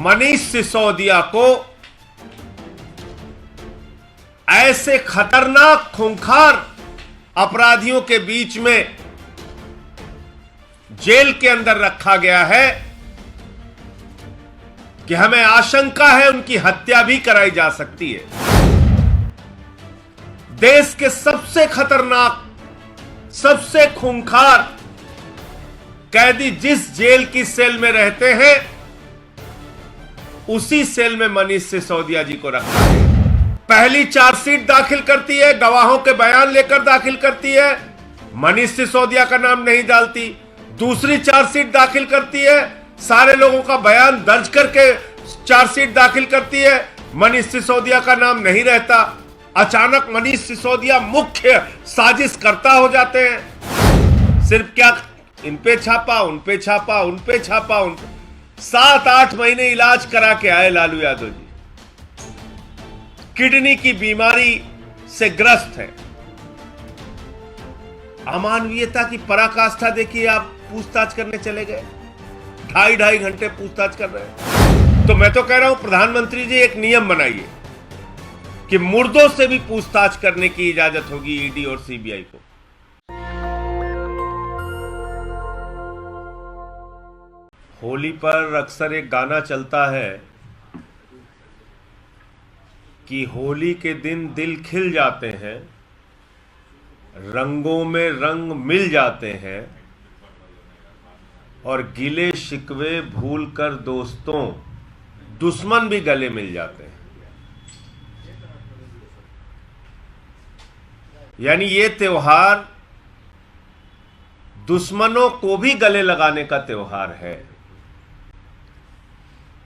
मनीष सिसोदिया को ऐसे खतरनाक खूंखार अपराधियों के बीच में जेल के अंदर रखा गया है कि हमें आशंका है उनकी हत्या भी कराई जा सकती है। देश के सबसे खतरनाक, सबसे खूंखार कैदी जिस जेल की सेल में रहते हैं, उसी सेल में मनीष सिसोदिया जी को रखा है। पहली चार्जशीट दाखिल करती है, गवाहों के बयान लेकर दाखिल करती है, मनीष सिसोदिया का नाम नहीं डालती। दूसरी चार्जशीट दाखिल करती है, सारे लोगों का बयान दर्ज करके चार्जशीट दाखिल करती है, मनीष सिसोदिया का नाम नहीं रहता। अचानक मनीष सिसोदिया मुख्य साजिश करता हो जाते हैं। सिर्फ क्या, इन पे छापा, उन पे छापा, उन पे छापा, उन पे 7-8 महीने इलाज करा के आए लालू यादव जी। किडनी की बीमारी से ग्रस्त है। अमानवीयता की पराकाष्ठा देखिए, आप पूछताछ करने चले गए, 2.5 घंटे पूछताछ कर रहे हैं। तो मैं तो कह रहा हूं प्रधानमंत्री जी एक नियम बनाइए कि मुर्दों से भी पूछताछ करने की इजाजत होगी ईडी और सीबीआई को। होली पर अक्सर एक गाना चलता है कि होली के दिन दिल खिल जाते हैं, रंगों में रंग मिल जाते हैं और गिले शिकवे भूलकर दोस्तों दुश्मन भी गले मिल जाते हैं। यानी ये त्योहार दुश्मनों को भी गले लगाने का त्योहार है।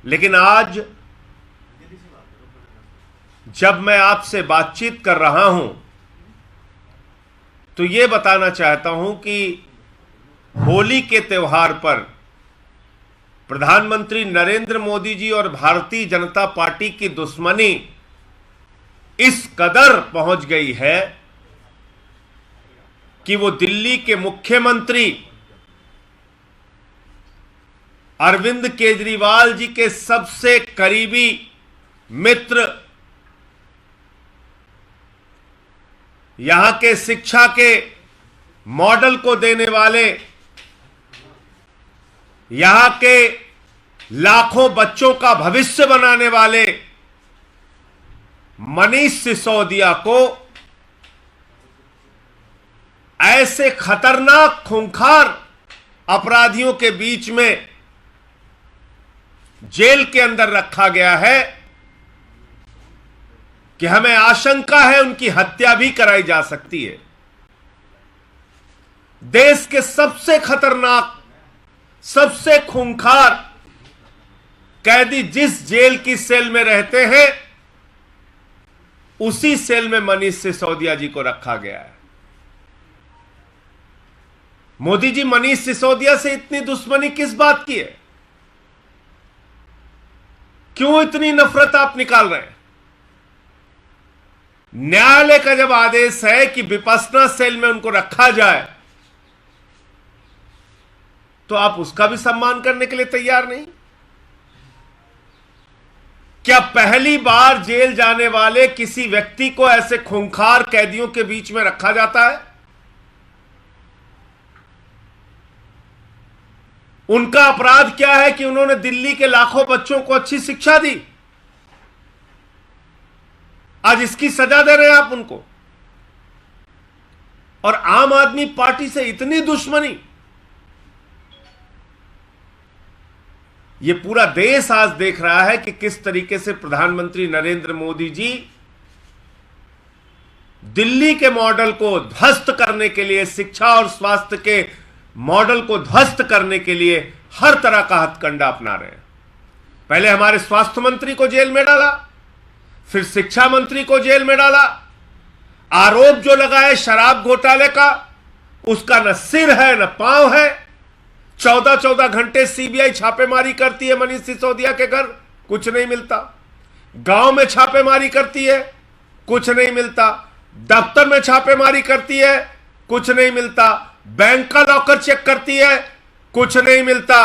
लेकिन आज जब मैं आपसे बातचीत कर रहा हूं तो यह बताना चाहता हूं कि होली के त्योहार पर प्रधानमंत्री नरेंद्र मोदी जी और भारतीय जनता पार्टी की दुश्मनी इस कदर पहुंच गई है कि वो दिल्ली के मुख्यमंत्री अरविंद केजरीवाल जी के सबसे करीबी मित्र, यहां के शिक्षा के मॉडल को देने वाले, यहां के लाखों बच्चों का भविष्य बनाने वाले मनीष सिसोदिया को ऐसे खतरनाक खूंखार अपराधियों के बीच में जेल के अंदर रखा गया है कि हमें आशंका है उनकी हत्या भी कराई जा सकती है। देश के सबसे खतरनाक, सबसे खूंखार कैदी जिस जेल की सेल में रहते हैं, उसी सेल में मनीष सिसोदिया जी को रखा गया है। मोदी जी, मनीष सिसोदिया से इतनी दुश्मनी किस बात की है? क्यों इतनी नफरत आप निकाल रहे हैं? न्यायालय का जब आदेश है कि विपश्यना सेल में उनको रखा जाए, तो आप उसका भी सम्मान करने के लिए तैयार नहीं? क्या पहली बार जेल जाने वाले किसी व्यक्ति को ऐसे खूंखार कैदियों के बीच में रखा जाता है? उनका अपराध क्या है कि उन्होंने दिल्ली के लाखों बच्चों को अच्छी शिक्षा दी? आज इसकी सजा दे रहे हैं आप उनको। और आम आदमी पार्टी से इतनी दुश्मनी, यह पूरा देश आज देख रहा है कि किस तरीके से प्रधानमंत्री नरेंद्र मोदी जी दिल्ली के मॉडल को ध्वस्त करने के लिए, शिक्षा और स्वास्थ्य के मॉडल को ध्वस्त करने के लिए हर तरह का हथकंडा अपना रहे हैं। पहले हमारे स्वास्थ्य मंत्री को जेल में डाला, फिर शिक्षा मंत्री को जेल में डाला। आरोप जो लगाए शराब घोटाले का, उसका न सिर है न पांव है। 14-14 घंटे सीबीआई छापेमारी करती है मनीष सिसोदिया के घर, कुछ नहीं मिलता। गांव में छापेमारी करती है, कुछ नहीं मिलता। दफ्तर में छापेमारी करती है, कुछ नहीं मिलता। बैंक का लॉकर चेक करती है, कुछ नहीं मिलता।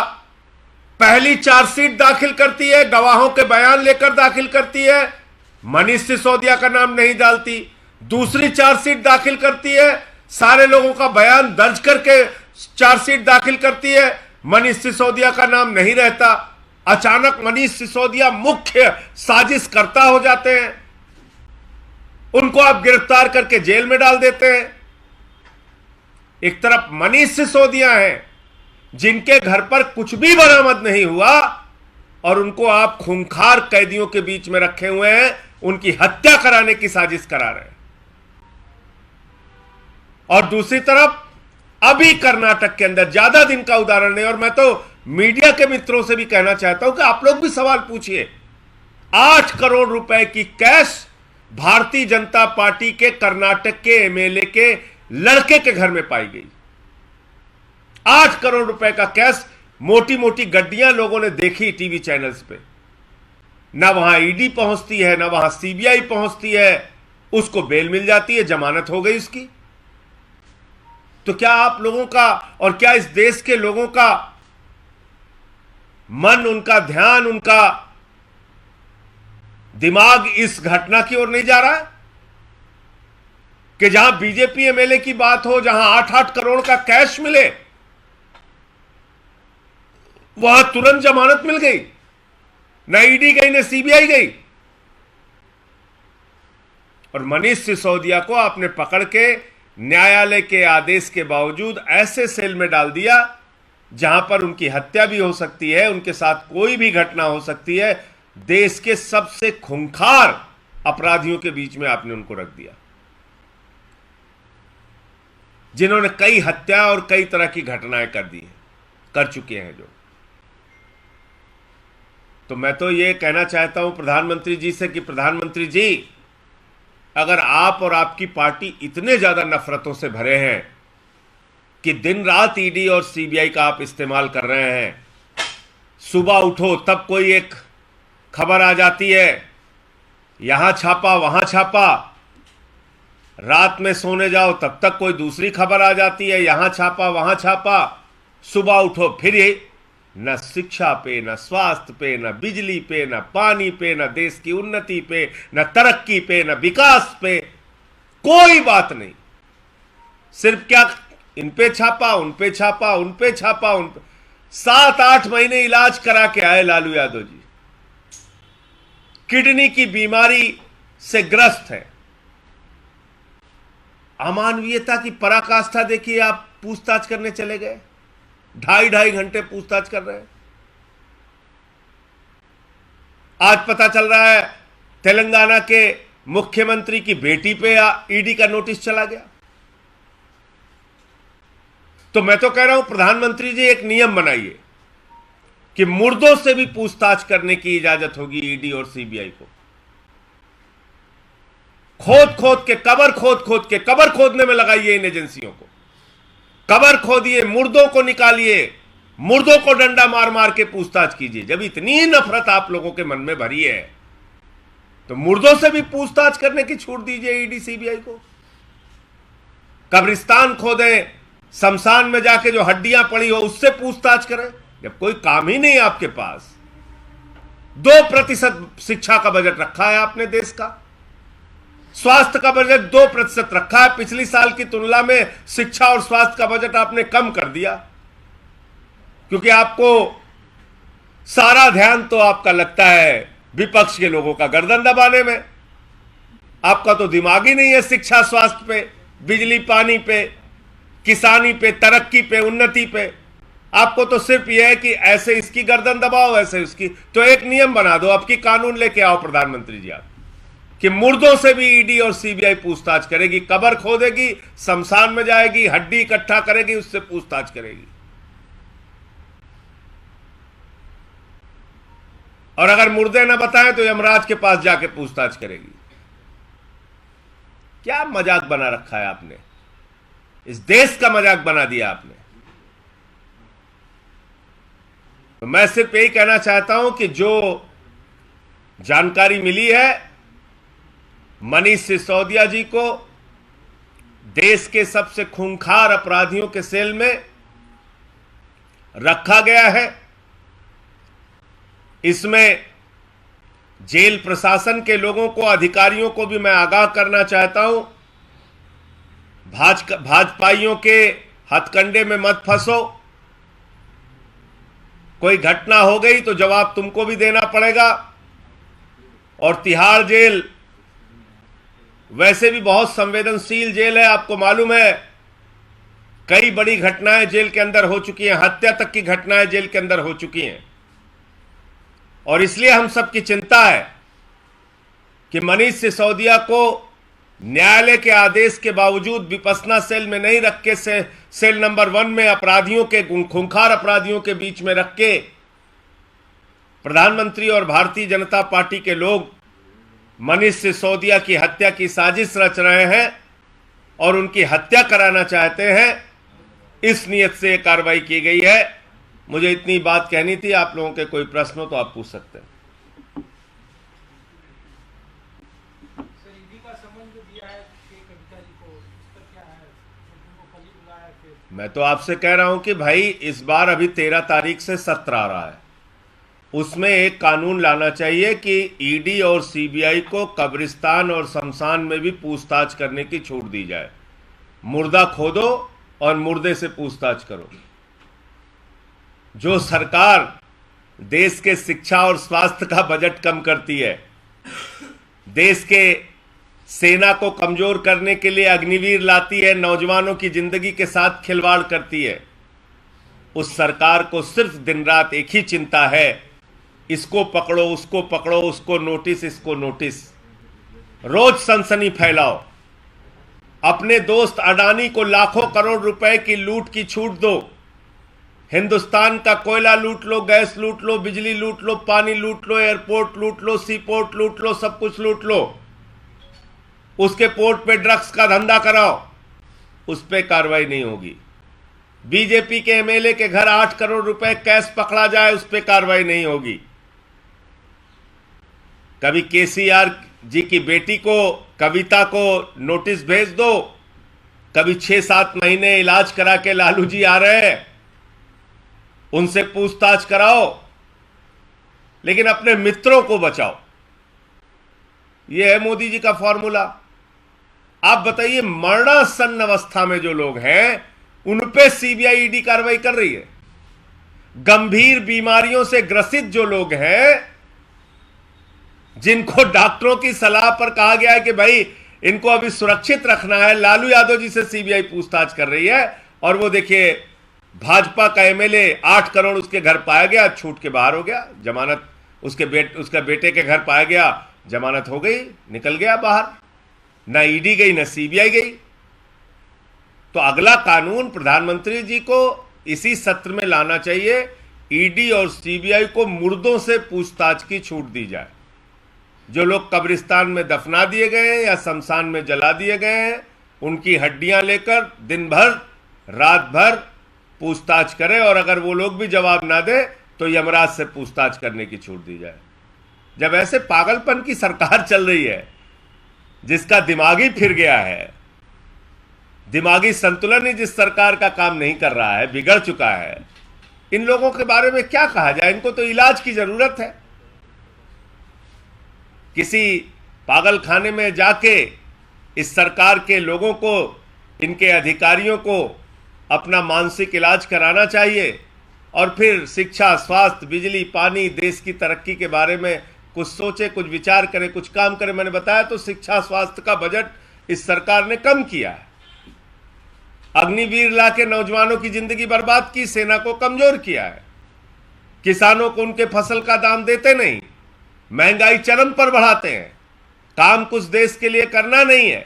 पहली चार्जशीट दाखिल करती है, गवाहों के बयान लेकर दाखिल करती है, मनीष सिसोदिया का नाम नहीं डालती। दूसरी चार्जशीट दाखिल करती है, सारे लोगों का बयान दर्ज करके चार्जशीट दाखिल करती है, मनीष सिसोदिया का नाम नहीं रहता। अचानक मनीष सिसोदिया मुख्य साजिशकर्ता हो जाते हैं, उनको आप गिरफ्तार करके जेल में डाल देते हैं। एक तरफ मनीष सिसोदिया हैं जिनके घर पर कुछ भी बरामद नहीं हुआ और उनको आप खूंखार कैदियों के बीच में रखे हुए हैं, उनकी हत्या कराने की साजिश करा रहे हैं। और दूसरी तरफ अभी कर्नाटक के अंदर, ज्यादा दिन का उदाहरण नहीं, और मैं तो मीडिया के मित्रों से भी कहना चाहता हूं कि आप लोग भी सवाल पूछिए। 8 करोड़ रुपए की कैश भारतीय जनता पार्टी के कर्नाटक के एमएलए के लड़के के घर में पाई गई। 8 करोड़ रुपए का कैश, मोटी मोटी गड्डियां लोगों ने देखी टीवी चैनल्स पे। ना वहां ईडी पहुंचती है, ना वहां सीबीआई पहुंचती है, उसको बेल मिल जाती है, जमानत हो गई उसकी। तो क्या आप लोगों का और क्या इस देश के लोगों का मन, उनका ध्यान, उनका दिमाग इस घटना की ओर नहीं जा रहा है कि जहां बीजेपी एमएलए की बात हो, जहां 8-8 करोड़ का कैश मिले, वहां तुरंत जमानत मिल गई, न ईडी गई न सीबीआई गई। और मनीष सिसोदिया को आपने पकड़ के न्यायालय के आदेश के बावजूद ऐसे सेल में डाल दिया जहां पर उनकी हत्या भी हो सकती है, उनके साथ कोई भी घटना हो सकती है। देश के सबसे खूंखार अपराधियों के बीच में आपने उनको रख दिया, जिन्होंने कई हत्या और कई तरह की घटनाएं कर चुके हैं जो। तो मैं तो ये कहना चाहता हूं प्रधानमंत्री जी से कि प्रधानमंत्री जी, अगर आप और आपकी पार्टी इतने ज्यादा नफरतों से भरे हैं कि दिन रात ईडी और सीबीआई का आप इस्तेमाल कर रहे हैं, सुबह उठो तब कोई एक खबर आ जाती है, यहां छापा वहां छापा, रात में सोने जाओ तब तक कोई दूसरी खबर आ जाती है, यहां छापा वहां छापा, सुबह उठो फिर ये न शिक्षा पे, न स्वास्थ्य पे, न बिजली पे, न पानी पे, न देश की उन्नति पे, न तरक्की पे, न विकास पे, कोई बात नहीं। सिर्फ क्या इन पे छापा, उन पे छापा, उन पे छापा, उन पे। 7-8 महीने इलाज करा के आए लालू यादव जी, किडनी की बीमारी से ग्रस्त है। अमानवीयता की पराकाष्ठा देखिए, आप पूछताछ करने चले गए, 2.5 घंटे पूछताछ कर रहे हैं। आज पता चल रहा है तेलंगाना के मुख्यमंत्री की बेटी पे ईडी का नोटिस चला गया। तो मैं तो कह रहा हूं प्रधानमंत्री जी, एक नियम बनाइए कि मुर्दों से भी पूछताछ करने की इजाजत होगी ईडी और सीबीआई को। खोद खोद के, कबर खोदने में लगाइए इन एजेंसियों को, कबर खोदिए, मुर्दों को निकालिए, मुर्दों को डंडा मार मार के पूछताछ कीजिए। जब इतनी नफरत आप लोगों के मन में भरी है तो मुर्दों से भी पूछताछ करने की छूट दीजिए ईडी सीबीआई को। कब्रिस्तान खोदें, शमशान में जाके जो हड्डियां पड़ी हो उससे पूछताछ करें। जब कोई काम ही नहीं आपके पास, 2% शिक्षा का बजट रखा है आपने देश का, स्वास्थ्य का बजट 2% रखा है, पिछली साल की तुलना में शिक्षा और स्वास्थ्य का बजट आपने कम कर दिया, क्योंकि आपको सारा ध्यान तो आपका लगता है विपक्ष के लोगों का गर्दन दबाने में। आपका तो दिमाग ही नहीं है शिक्षा, स्वास्थ्य पे, बिजली पानी पे, किसानी पे, तरक्की पे, उन्नति पे। आपको तो सिर्फ यह है कि ऐसे इसकी गर्दन दबाओ, ऐसे उसकी। तो एक नियम बना दो, आपकी कानून लेके आओ प्रधानमंत्री जी आप, कि मुर्दों से भी ईडी और सीबीआई पूछताछ करेगी, कबर खोदेगी, शमशान में जाएगी, हड्डी इकट्ठा करेगी, उससे पूछताछ करेगी। और अगर मुर्दे ना बताएं तो यमराज के पास जाके पूछताछ करेगी। क्या मजाक बना रखा है आपने, इस देश का मजाक बना दिया आपने। तो मैं सिर्फ यही कहना चाहता हूं कि जो जानकारी मिली है, मनीष सिसोदिया जी को देश के सबसे खूंखार अपराधियों के सेल में रखा गया है। इसमें जेल प्रशासन के लोगों को, अधिकारियों को भी मैं आगाह करना चाहता हूं, भाजपाइयों के हथकंडे में मत फंसो। कोई घटना हो गई तो जवाब तुमको भी देना पड़ेगा। और तिहाड़ जेल वैसे भी बहुत संवेदनशील जेल है, आपको मालूम है। कई बड़ी घटनाएं जेल के अंदर हो चुकी हैं, हत्या तक की घटनाएं जेल के अंदर हो चुकी हैं। और इसलिए हम सबकी चिंता है कि मनीष सिसोदिया को न्यायालय के आदेश के बावजूद विपस्सना सेल में नहीं रख के सेल नंबर 1 में अपराधियों के, खूंखार अपराधियों के बीच में रख के प्रधानमंत्री और भारतीय जनता पार्टी के लोग मनीष सिसोदिया की हत्या की साजिश रच रहे हैं और उनकी हत्या कराना चाहते हैं। इस नियत से यह कार्रवाई की गई है। मुझे इतनी बात कहनी थी। आप लोगों के कोई प्रश्न हो तो आप पूछ सकते हैं। मैं तो आपसे कह रहा हूं कि भाई इस बार अभी 13 तारीख से सत्र आ रहा है, उसमें एक कानून लाना चाहिए कि ईडी और सीबीआई को कब्रिस्तान और शमशान में भी पूछताछ करने की छूट दी जाए। मुर्दा खोदो और मुर्दे से पूछताछ करो। जो सरकार देश के शिक्षा और स्वास्थ्य का बजट कम करती है, देश के सेना को कमजोर करने के लिए अग्निवीर लाती है, नौजवानों की जिंदगी के साथ खिलवाड़ करती है, उस सरकार को सिर्फ दिन रात एक ही चिंता है, इसको पकड़ो, उसको पकड़ो, उसको नोटिस, इसको नोटिस। रोज सनसनी फैलाओ। अपने दोस्त अडानी को लाखों करोड़ रुपए की लूट की छूट दो। हिंदुस्तान का कोयला लूट लो, गैस लूट लो, बिजली लूट लो, पानी लूट लो, एयरपोर्ट लूट लो, सी पोर्ट लूट लो, सब कुछ लूट लो। उसके पोर्ट पे ड्रग्स का धंधा कराओ, उस पे कार्रवाई नहीं होगी। बीजेपी के एमएलए के घर 8 करोड़ रुपए कैश पकड़ा जाए, उस पे कार्रवाई नहीं होगी। कभी केसीआर जी की बेटी को, कविता को नोटिस भेज दो, कभी 6-7 महीने इलाज करा के लालू जी आ रहे हैं, उनसे पूछताछ कराओ, लेकिन अपने मित्रों को बचाओ। यह है मोदी जी का फॉर्मूला। आप बताइए, मरणासन्न अवस्था में जो लोग हैं उन पे सीबीआई ईडी कार्रवाई कर रही है। गंभीर बीमारियों से ग्रसित जो लोग हैं, जिनको डॉक्टरों की सलाह पर कहा गया है कि भाई इनको अभी सुरक्षित रखना है, लालू यादव जी से सीबीआई पूछताछ कर रही है। और वो देखिए, भाजपा का एमएलए 8 करोड़ उसके घर पाया गया, छूट के बाहर हो गया। जमानत उसका बेटे के घर पाया गया, जमानत हो गई, निकल गया बाहर। ना ईडी गई, ना सीबीआई गई। तो अगला कानून प्रधानमंत्री जी को इसी सत्र में लाना चाहिए। ईडी और सीबीआई को मुर्दों से पूछताछ की छूट दी जाए। जो लोग कब्रिस्तान में दफना दिए गए हैं या शमशान में जला दिए गए हैं, उनकी हड्डियां लेकर दिन भर रात भर पूछताछ करें, और अगर वो लोग भी जवाब ना दे तो यमराज से पूछताछ करने की छूट दी जाए। जब ऐसे पागलपन की सरकार चल रही है, जिसका दिमाग ही फिर गया है, दिमागी संतुलन ही जिस सरकार का काम नहीं कर रहा है, बिगड़ चुका है, इन लोगों के बारे में क्या कहा जाए। इनको तो इलाज की जरूरत है। किसी पागल खाने में जाके इस सरकार के लोगों को, इनके अधिकारियों को अपना मानसिक इलाज कराना चाहिए, और फिर शिक्षा, स्वास्थ्य, बिजली, पानी, देश की तरक्की के बारे में कुछ सोचे, कुछ विचार करे, कुछ काम करे। मैंने बताया तो शिक्षा स्वास्थ्य का बजट इस सरकार ने कम किया है। अग्निवीर ला के नौजवानों की जिंदगी बर्बाद की, सेना को कमजोर किया है, किसानों को उनके फसल का दाम देते नहीं, महंगाई चरम पर बढ़ाते हैं। काम कुछ देश के लिए करना नहीं है,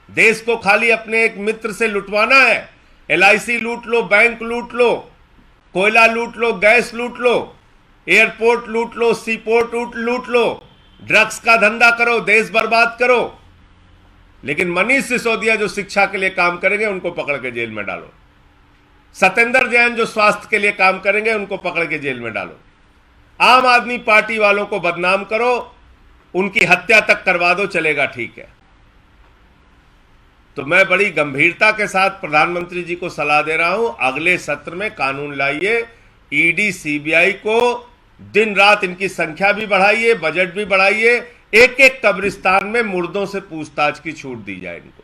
देश को खाली अपने एक मित्र से लुटवाना है। एलआईसी लूट लो, बैंक लूट लो, कोयला लूट लो, गैस लूट लो, एयरपोर्ट लूट लो, सी पोर्ट लूट लो, ड्रग्स का धंधा करो, देश बर्बाद करो। लेकिन मनीष सिसोदिया जो शिक्षा के लिए काम करेंगे, उनको पकड़ के जेल में डालो। सत्येंद्र जैन जो स्वास्थ्य के लिए काम करेंगे, उनको पकड़ के जेल में डालो। आम आदमी पार्टी वालों को बदनाम करो, उनकी हत्या तक करवा दो, चलेगा, ठीक है। तो मैं बड़ी गंभीरता के साथ प्रधानमंत्री जी को सलाह दे रहा हूं, अगले सत्र में कानून लाइए। ईडी सीबीआई को दिन रात इनकी संख्या भी बढ़ाइए, बजट भी बढ़ाइए, एक एक कब्रिस्तान में मुर्दों से पूछताछ की छूट दी जाए। इनको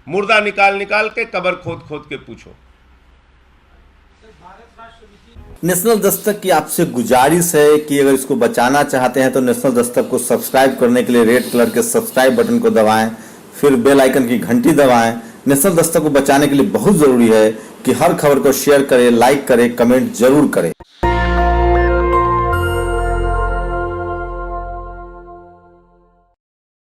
मुर्दा निकाल निकाल के, कब्र खोद खोद के पूछो। नेशनल दस्तक की आपसे गुजारिश है कि अगर इसको बचाना चाहते हैं तो नेशनल दस्तक को सब्सक्राइब करने के लिए रेड कलर के सब्सक्राइब बटन को दबाएं, फिर बेल आइकन की घंटी दबाएं। नेशनल दस्तक को बचाने के लिए बहुत जरूरी है कि हर खबर को शेयर करें, लाइक करें, कमेंट जरूर करें।